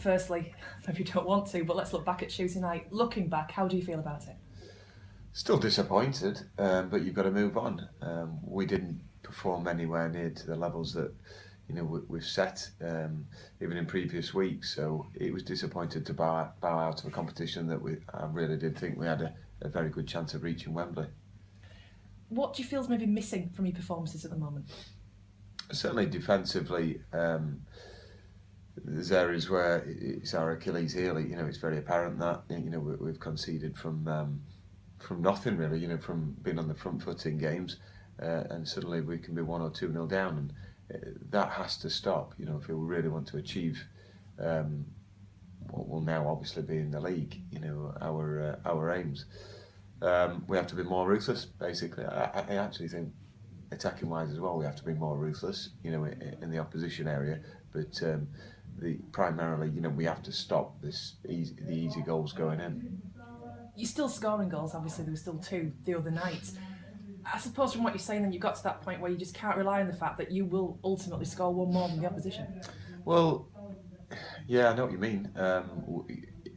Firstly, maybe you don't want to, but let's look back at Tuesday night. Looking back, how do you feel about it? Still disappointed, but you've got to move on. We didn't perform anywhere near to the levels that we've set, even in previous weeks. So it was disappointed to bow out of a competition that I really did think we had a very good chance of reaching Wembley. What do you feel is maybe missing from your performances at the moment? Certainly defensively, there's areas where it's our Achilles heel. It's very apparent that we've conceded from nothing really. From being on the front foot in games, and suddenly we can be 1 or 2-0 down, and that has to stop. If we really want to achieve what will now obviously be in the league, our aims, we have to be more ruthless. Basically, I actually think attacking wise as well, we have to be more ruthless. In the opposition area, but primarily, we have to stop the easy goals going in. You're still scoring goals, obviously there were still 2 the other night. I suppose from what you're saying then you got to that point where you just can't rely on the fact that you will ultimately score 1 more than the opposition. Well, yeah, I know what you mean.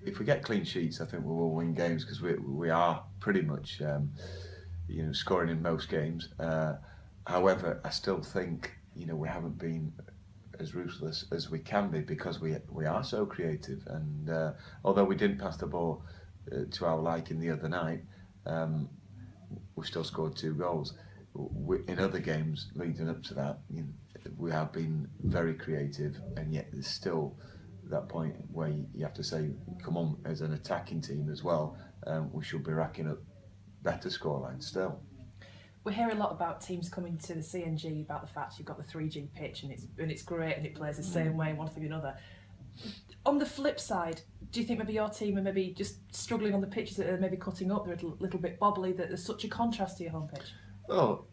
If we get clean sheets, I think we will win games because we are pretty much scoring in most games. However, I still think we haven't been as ruthless as we can be because we are so creative, and although we didn't pass the ball to our liking the other night, we still scored 2 goals. In other games leading up to that, we have been very creative, and yet there's still that point where you have to say, come on, as an attacking team as well, we should be racking up better scorelines still. We hear a lot about teams coming to the CNG about the fact you've got the 3G pitch and it's great and it plays the same way one thing or another. On the flip side, do you think maybe your team are maybe just struggling on the pitches that are maybe cutting up, they're a little bit bobbly, that there's such a contrast to your home pitch? Well,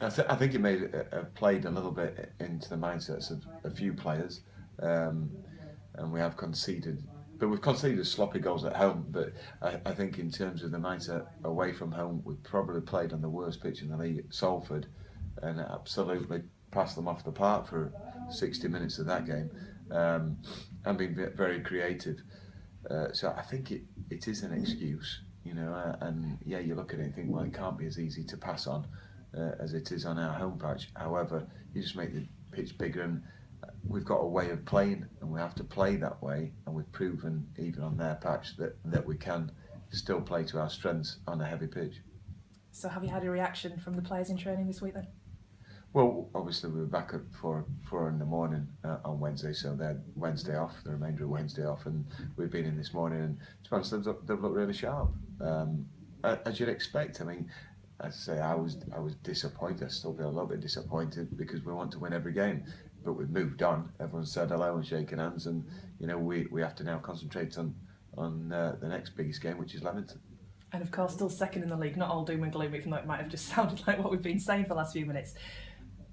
I think it played a little bit into the mindsets of a few players, and we have conceded. But we've conceded sloppy goals at home. But I think in terms of the mindset away from home, we've probably played on the worst pitch in the league at Salford, and absolutely passed them off the park for 60 minutes of that game, and been very creative. So I think it is an excuse, and yeah, you look at it and think, well, it can't be as easy to pass on as it is on our home patch. However, you just make the pitch bigger, and we've got a way of playing, and we have to play that way, and we've proven even on their patch that we can still play to our strengths on a heavy pitch. So have you had a reaction from the players in training this week then? Well, obviously we were back at 4 in the morning on Wednesday, so they had Wednesday off, the remainder of Wednesday off, and we've been in this morning, and to be honest, they've looked really sharp, as you'd expect. I mean, as I say, I was disappointed. I still feel a little bit disappointed because we want to win every game, but we've moved on. Everyone's said hello and shaken hands, and we have to now concentrate on the next biggest game, which is Leamington. And of course, still second in the league. Not all doom and gloom, even though it might have just sounded like what we've been saying for the last few minutes.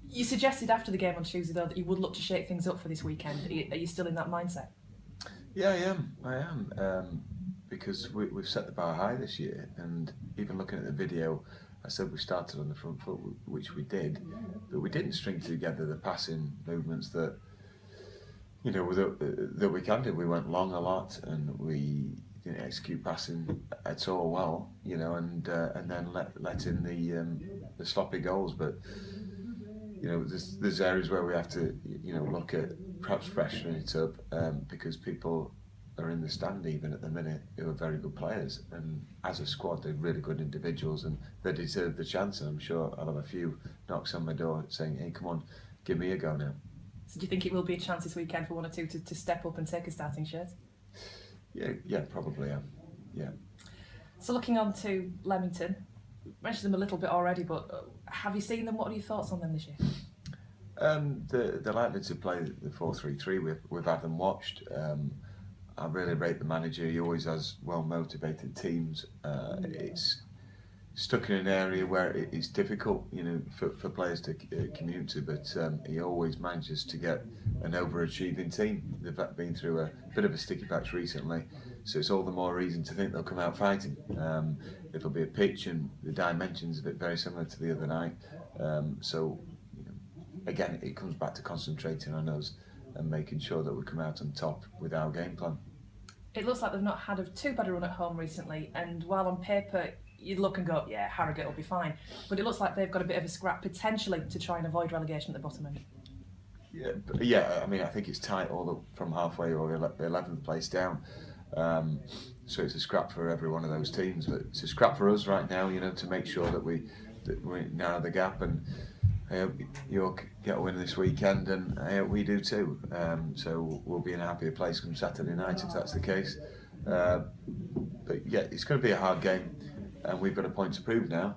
You suggested after the game on Tuesday, though, that you would look to shake things up for this weekend. Are you still in that mindset? Yeah, I am. Because we've set the bar high this year, and even looking at the video, I said we started on the front foot, which we did, but we didn't string together the passing movements that that we can do. We went long a lot, and we didn't execute passing at all well, and then let in the sloppy goals. But there's areas where we have to look at perhaps freshening it up, because people are in the stand even at the minute who are very good players, and as a squad they're really good individuals, and they deserve the chance, and I'm sure I'll have a few knocks on my door saying, hey, come on, give me a go now. So do you think it will be a chance this weekend for 1 or 2 to step up and take a starting shirt? Yeah, probably, yeah. So looking on to Leamington, mentioned them a little bit already, but have you seen them? What are your thoughts on them this year? They're likely to play the 4-3-3. We've had them watched. I really rate the manager. He always has well-motivated teams. It's stuck in an area where it's difficult, for players to commute to, but he always manages to get an overachieving team. They've been through a bit of a sticky patch recently, so it's all the more reason to think they'll come out fighting. It'll be a pitch, and the dimensions of it very similar to the other night. So again, it comes back to concentrating on us and making sure that we come out on top with our game plan. It looks like they've not had a too bad a run at home recently, and while on paper you'd look and go, yeah, Harrogate will be fine, but it looks like they've got a bit of a scrap potentially to try and avoid relegation at the bottom end. Yeah, I mean, I think it's tight all up from halfway or 11th place down. So it's a scrap for every one of those teams, but it's a scrap for us right now, to make sure that we narrow the gap, and I hope York get a win this weekend, and I hope we do too. So we'll be in a happier place come Saturday night if that's the case. But yeah, it's going to be a hard game, and we've got a point to prove now,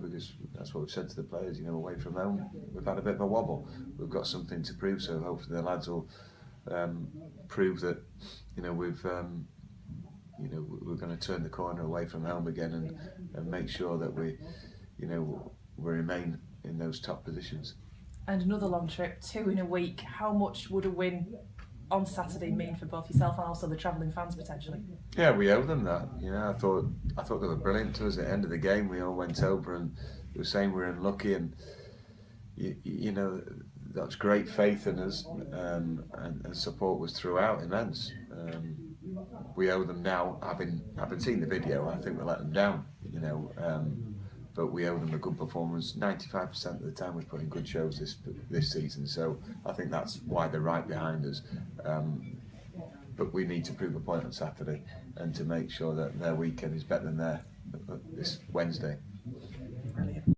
because that's what we've said to the players. Away from home, we've had a bit of a wobble. We've got something to prove, so hopefully the lads will prove that, we're going to turn the corner away from home again, and make sure that we remain in those top positions. And another long trip, 2 in a week. How much would a win on Saturday mean for both yourself and also the travelling fans potentially? Yeah, we owe them that. I thought they were brilliant to us at the end of the game. We all went over and we were saying we were unlucky, and that's great faith in us, and support was throughout immense. We owe them now. Having seen the video, I think we let them down. But we owe them a good performance. 95% of the time we put in good shows this season, so I think that's why they're right behind us. But we need to prove a point on Saturday, and to make sure that their weekend is better than this Wednesday. Brilliant.